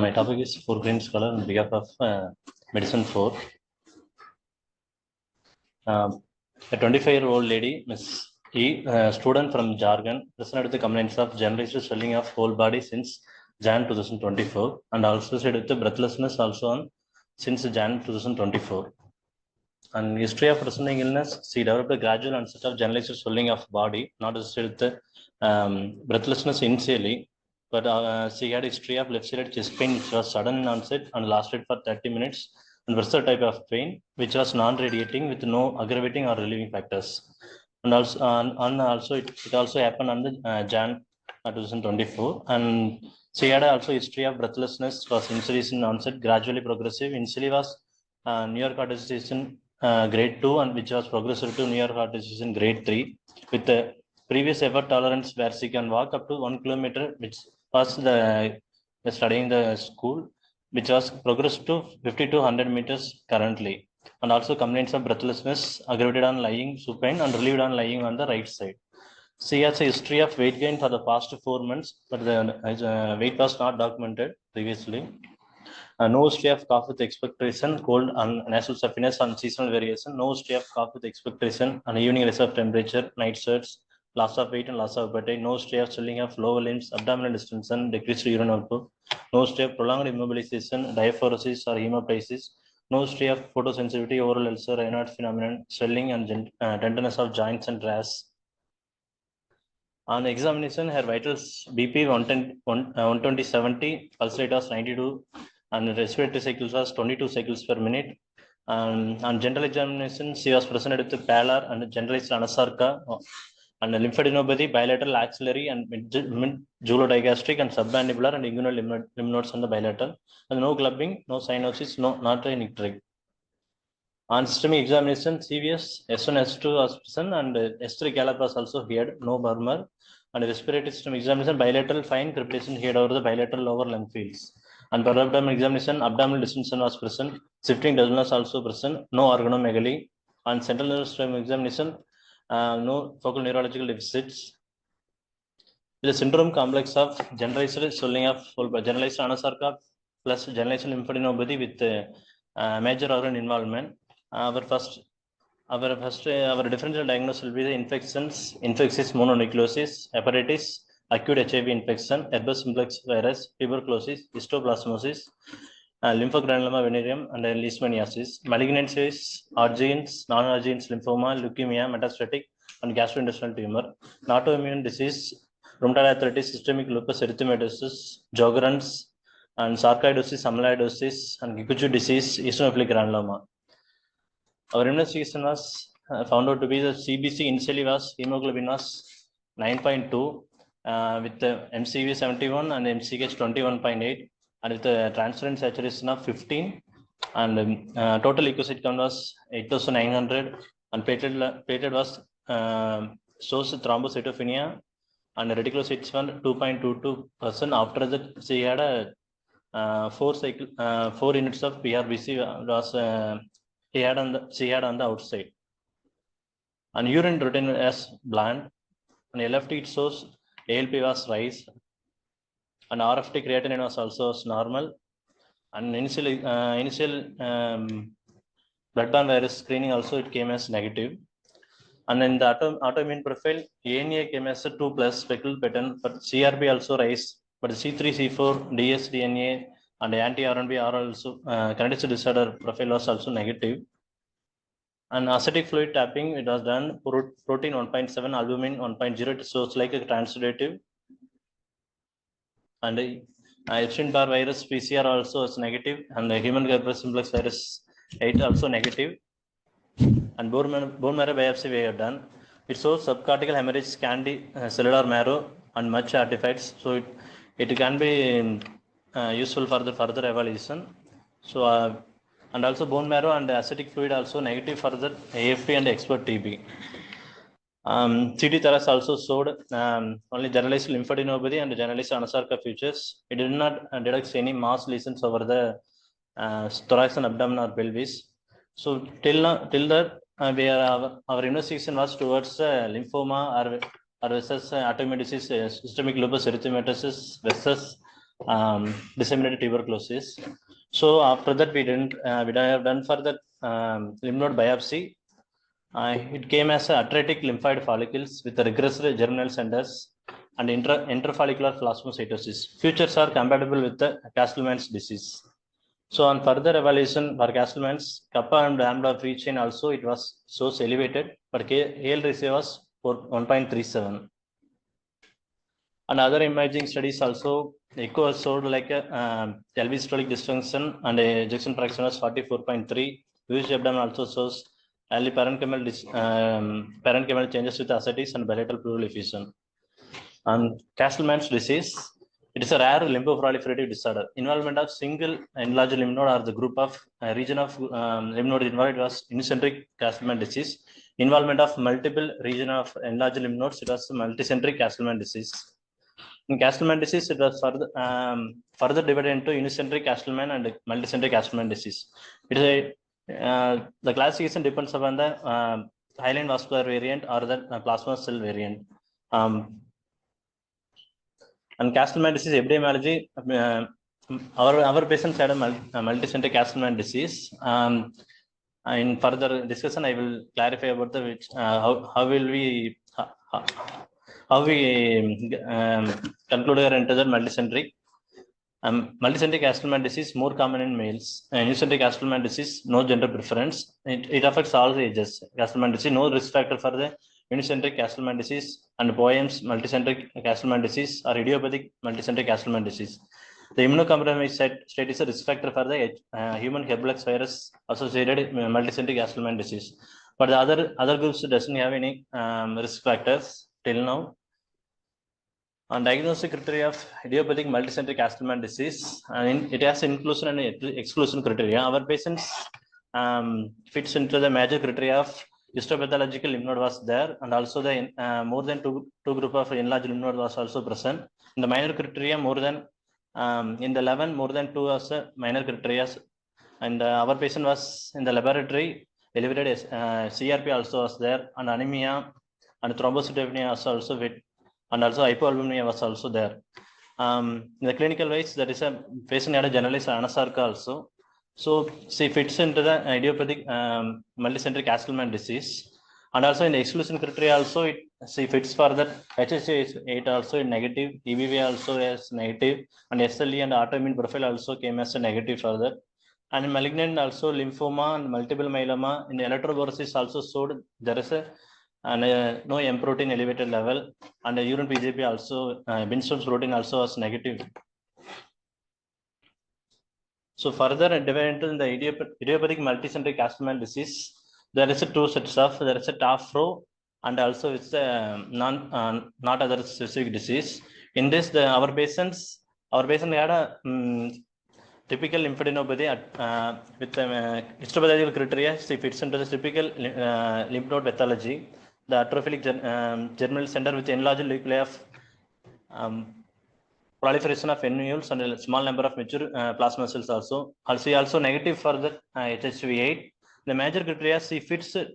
My topic is foreground scholar on behalf of Medicine 4. A 25-year-old lady, Miss E, student from Jharkhand, presented with the complaints of generalized swelling of whole body since Jan 2024 and also said with the breathlessness also on since Jan 2024. And history of presenting illness, she developed a gradual onset of generalized swelling of body, not associated with the breathlessness initially, but she had a history of left-sided chest pain, which was sudden in onset and lasted for 30 minutes, and versatile type of pain, which was non-radiating with no aggravating or relieving factors. And also it also happened on the Jan 2024, and she had also history of breathlessness, was initially in onset, gradually progressive. Initially was New York Heart Association grade 2, and which was progressive to New York Heart Association grade 3, with the previous effort tolerance where she can walk up to 1 kilometer, which was the studying the school, which was progressed to 50 to 100 meters currently, and also complaints of breathlessness aggravated on lying supine and relieved on lying on the right side. She has a history of weight gain for the past 4 months, but the weight was not documented previously. No history of cough with expectoration, cold and nasal stuffiness and seasonal variation. No history of cough with expectoration and evening rise of temperature, night sweats, loss of weight and loss of appetite. No history of swelling of lower limbs, abdominal distension, decreased urine output. No history of prolonged immobilization, diaphoresis or hemoptysis. No history of photosensitivity, oral ulcer, Raynaud's phenomenon, swelling and tenderness of joints and rash. On examination, her vitals BP 120/70, pulse rate was 92, and respiratory cycles was 22 cycles per minute. On general examination, she was presented with pallor and generalized anasarca and lymphadenopathy, bilateral axillary and mid-jugulodigastric and submandibular and inguinal lymph nodes on the bilateral, and no clubbing, no cyanosis, not a nictrig. On systemic examination, CVS S1, S2 was present, and S3 gallop was also here, no murmur. And respiratory system examination, bilateral fine crepitation here over the bilateral lower lung fields. And per abdomen examination, abdominal distension was present, shifting dullness also present, no organomegaly. On central nervous system examination, no focal neurological deficits. The syndrome complex of generalized swelling of generalized anasarca plus generalized lymphadenopathy with major organ involvement. Our differential diagnosis will be the infectious mononucleosis, hepatitis, acute HIV infection, herpes simplex virus, tuberculosis, histoplasmosis, lymphogranuloma venereum, and leishmaniasis. Malignancies, Hodgkin's, non-Hodgkin's lymphoma, leukemia, metastatic, and gastrointestinal tumor. Autoimmune disease, rheumatoid arthritis, systemic lupus erythematosus, Sjogren's, and sarcoidosis, amyloidosis, and Kikuchi disease, eosinophilic granuloma. Our investigation was found out to be the CBC initially was hemoglobin was 9.2 with the MCV 71 and MCH 21.8, and with the transferrin saturation of 15, and total leukocyte count was 8,900, and platelet was shows thrombocytopenia, and reticulocytes were 2.22%. After that, she had a 4 units of PRBC was she had on the outside, and urine written as bland, and LFT it shows ALP was rise, and RFT creatinine was also normal, and initial blood-borne virus screening also it came as negative, and in the autoimmune profile, ANA came as a 2+ speckled pattern, but CRP also rise, but C3, C4, dsDNA and anti-RNB are also kinetic disorder profile was also negative. And ascitic fluid tapping, it was done, protein 1.7, albumin 1.0, so it's like a transudative. And Epstein-Barr virus PCR also is negative, and the human herpes simplex virus 8 also negative. And bone marrow biopsy we have done. It shows subcortical hemorrhage, scanty cellular marrow, and much artifacts. So it can be useful for the further evaluation. So and also bone marrow and ascitic fluid also negative for the AFP and expert TB. CT tharas also showed only generalized lymphadenopathy and generalized anasarca features. It did not detect any mass lesions over the thorax and abdomen or pelvis. So till that, our investigation was towards lymphoma or versus autoimmune disease, systemic lupus erythematosus versus disseminated tuberculosis. So after that, we have done for that lymph node biopsy. It came as atretic lymphoid follicles with regressed germinal centers and interfollicular plasmacytosis. Features are compatible with the Castleman's disease. So on further evaluation for Castleman's, kappa and lambda free chain also it was shows elevated, but AL ratio was 1.37. And other imaging studies also echo showed like a LV systolic dysfunction and a ejection fraction was 44.3. Huge abdomen also shows early parenchymal changes with ascites and bilateral pleural effusion. And Castleman's disease, it is a rare lymphoproliferative disorder. Involvement of single enlarged lymph node or the group of region of lymph node involved was unicentric Castleman disease. Involvement of multiple region of enlarged lymph nodes, it was multicentric Castleman disease. In Castleman disease, it was further divided into unicentric Castleman and multicentric Castleman disease. It is the classification depends upon the hyaline vascular variant or the plasma cell variant. And Castleman disease epidemiology, our patients had a multicentric Castleman disease. In further discussion, I will clarify about the how we conclude into the multicentric. Multicentric Castleman disease more common in males. Unicentric Castleman disease, no gender preference. It affects all ages. Castleman disease, no risk factor for the unicentric Castleman disease and Boehm's multicentric Castleman disease or idiopathic multicentric Castleman disease. The immunocompromised state is a risk factor for the human herpes virus associated multicentric Castleman disease. But the other groups doesn't have any risk factors till now. On diagnostic criteria of idiopathic multicentric Castleman disease, it has inclusion and exclusion criteria. Our patients fits into the major criteria of histopathological lymph node was there, and also the more than two group of enlarged lymph node was also present. In the minor criteria, more than in the 11, more than 2 was minor criteria, and our patient was in the laboratory elevated CRP also was there, and anemia and thrombocytopenia was also with, and also hypoalbuminemia was also there. In the clinical wise, there is a patient had a generalized anasarca also. So she fits into the idiopathic multicentric Castleman disease. And also in the exclusion criteria also, she fits for that HSA8 also in negative, EBV also as negative, and SLE and autoimmune profile also came as a negative for that. And in malignant also lymphoma and multiple myeloma, in electrophoresis also showed there is a no M protein elevated level, and the urine PGP also, Binstone's protein also was negative. So further divided into the idiopathic multicentric Castleman disease, there is a two sets of, there is a top row and also it's a not other specific disease. In this, our patient had a typical lymphadenopathy with histopathological criteria. She fits into the typical lymph node pathology. The atrophilic germinal center with enlarged nuclei of proliferation of annules and a small number of mature plasma cells also. Also negative for the HHV8. The major criteria, she fits 2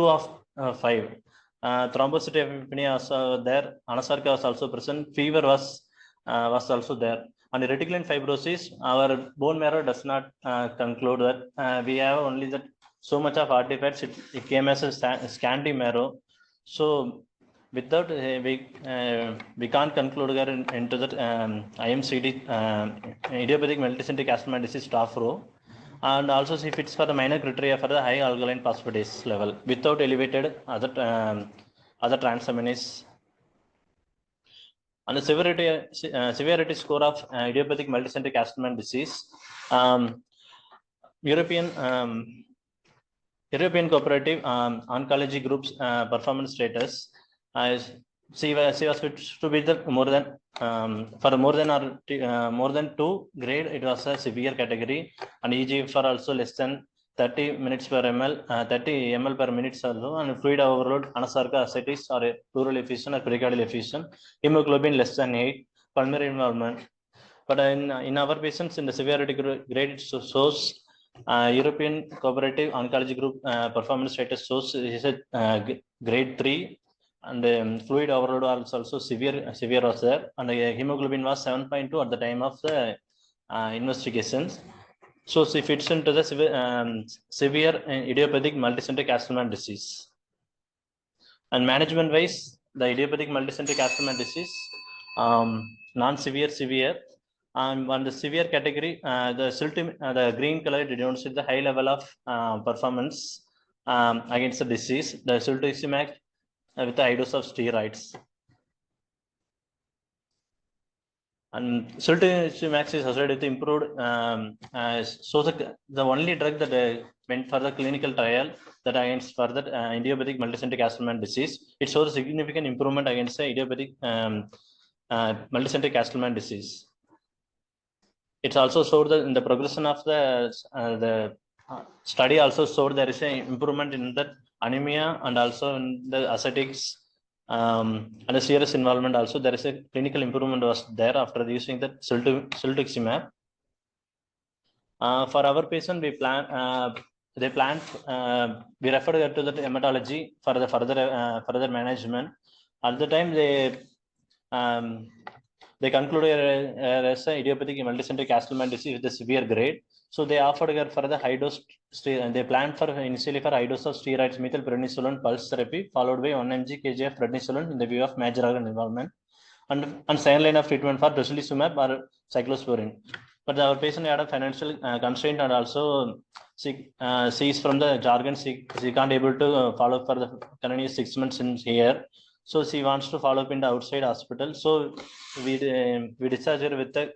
of 5. Thrombocytopenia also there. Anasarca was also present. Fever was also there. On the reticular fibrosis, our bone marrow does not conclude that we have only that so much of artifacts. It came as a scanty marrow. So without we can't conclude into that IMCD idiopathic multicentric Castleman disease staff row. And also she fits for the minor criteria for the high alkaline phosphatase level without elevated other transaminase. On the severity score of idiopathic multicentric Castleman disease, European Cooperative Oncology Group's performance status, she was fit to be the more than for more than 2 grade. It was a severe category, and eGFR also less than 30 minutes per ml, 30 ml per minute also, and fluid overload, anasarca, ascites, or a pleural effusion or pericardial effusion, hemoglobin less than 8, pulmonary involvement. But in our patients in the severity grade, it shows European Cooperative Oncology Group performance status shows is a grade 3, and fluid overload was also severe was there, and hemoglobin was 7.2 at the time of the investigations. So she fits into the severe idiopathic multicentric Castleman disease. And management wise, the idiopathic multicentric Castleman disease, non-severe, severe. On the severe category, the green color denotes the high level of performance against the disease. The siltuximab with the high dose of steroids. And siltuximab is associated with improved. So the only drug that went for the clinical trial that against further idiopathic multicentric Castleman disease, it shows a significant improvement against the idiopathic multicentric Castleman disease. It's also showed that in the progression of the study also showed there is an improvement in the anemia and also in the ascetics and the serious involvement. Also, there is a clinical improvement was there after using the siltuximab. For our patient, we referred to the hematology for the further management. At the time, they concluded as idiopathic multicentric Castleman disease with a severe grade. So they offered her for the high dose. They planned for initially for high dose of steroids, methylprednisolone pulse therapy, followed by 1 mg kg of prednisolone in the view of major organ involvement, and second line of treatment for tocilizumab or cyclosporine. But our patient had a financial constraint, and also she is from the jargon. She can't able to follow for the continuous 6 months in here. So she wants to follow up in the outside hospital. So we discharged her with the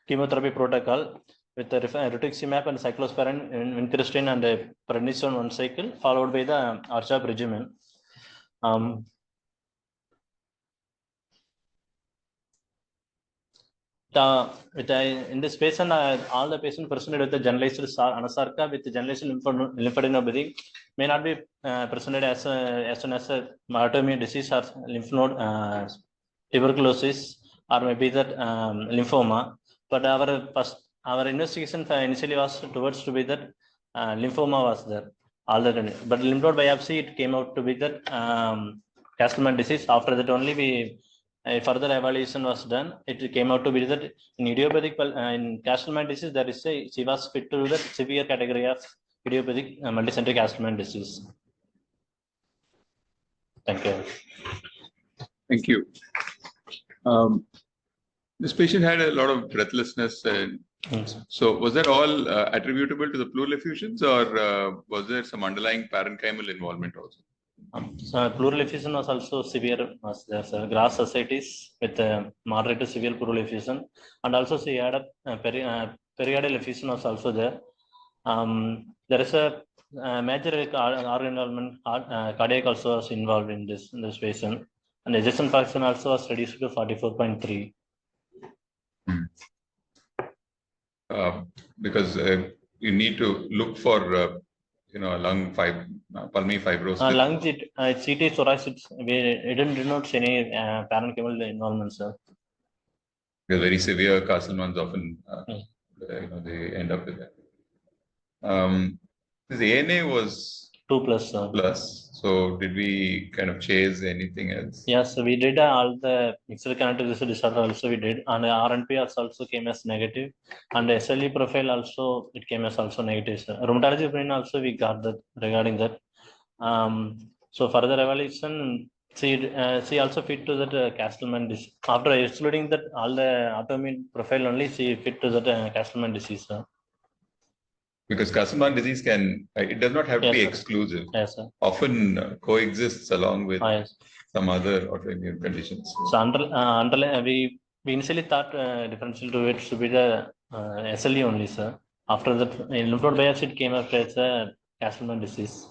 chemotherapy protocol with the rituximab and cyclosporine, vincristine, and prednisone 1 cycle, followed by the R-CHOP regimen. In this patient, all the patients presented with the generalized anasarca with generalized lymphadenopathy may not be presented as soon as a autoimmune disease or lymph node tuberculosis, or maybe that lymphoma. But our investigation initially was towards to be that lymphoma was there. But lymph node biopsy, it came out to be that Castleman disease. After that only we further evaluation was done. It came out to be that in idiopathic in Castleman disease, there is she was fit to the severe category of idiopathic multicentric Castleman disease. Thank you. Thank you. This patient had a lot of breathlessness. So was that all attributable to the pleural effusions, or was there some underlying parenchymal involvement also? So pleural effusion was also severe. Was there grass ascites with moderate to severe pleural effusion, and also she had a pericardial effusion was also there. There is a major organ involvement, cardiac also was involved in this patient, and ejection fraction also was reduced to 44.3. Because you need to look for lung pulmonary fibrosis. Lungs, CT thorax, it didn't denote any parenchymal involvement, sir. Because very severe Castlemans often they end up with that. This ANA was 2+, plus. So did we kind of chase anything else? Yes, we did all the mixed connective tissue disorder also we did, and RNP also came as negative, and SLE profile also it came as also negative. Sir. Rheumatology brain also we got that regarding that. So further evaluation, she also fit to that Castleman disease. After excluding that all the autoimmune profile only, she fit to that Castleman disease. Sir. Because Castleman disease it does not have to be exclusive. Yes, sir. Often coexists along with some other autoimmune conditions. So we initially thought differential to it should be the SLE only, sir. After that, in lymph node biopsy, it came up as a Castleman disease.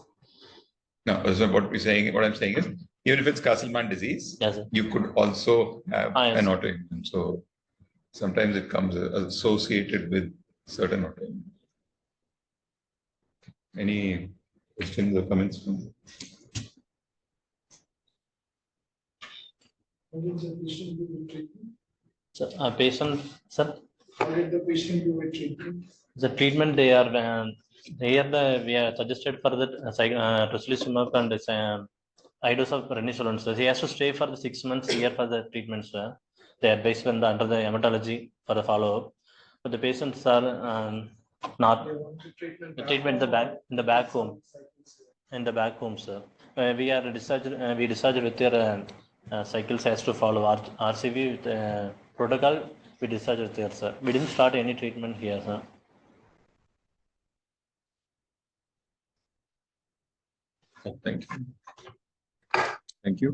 No, so what I'm saying is, even if it's Castleman disease, yes, you could also have an autoimmune. So sometimes it comes associated with certain autoimmune. Any questions or comments from? How did the patient do with treatment? So, patient, sir? How did the patient do with treatment? The treatment we are suggested for the tocilizumab and high dose of prednisolone, sir. He has to stay for the 6 months here for the treatment, sir. They advise when under the hematology for the follow-up. But the patients are not They want to treatment. the treatment in the back home. In the back home, sir. We are discharged. We discharged with your cycles has to follow RCV with protocol. We discharged with your, sir. We didn't start any treatment here, sir. Thank you. Thank you.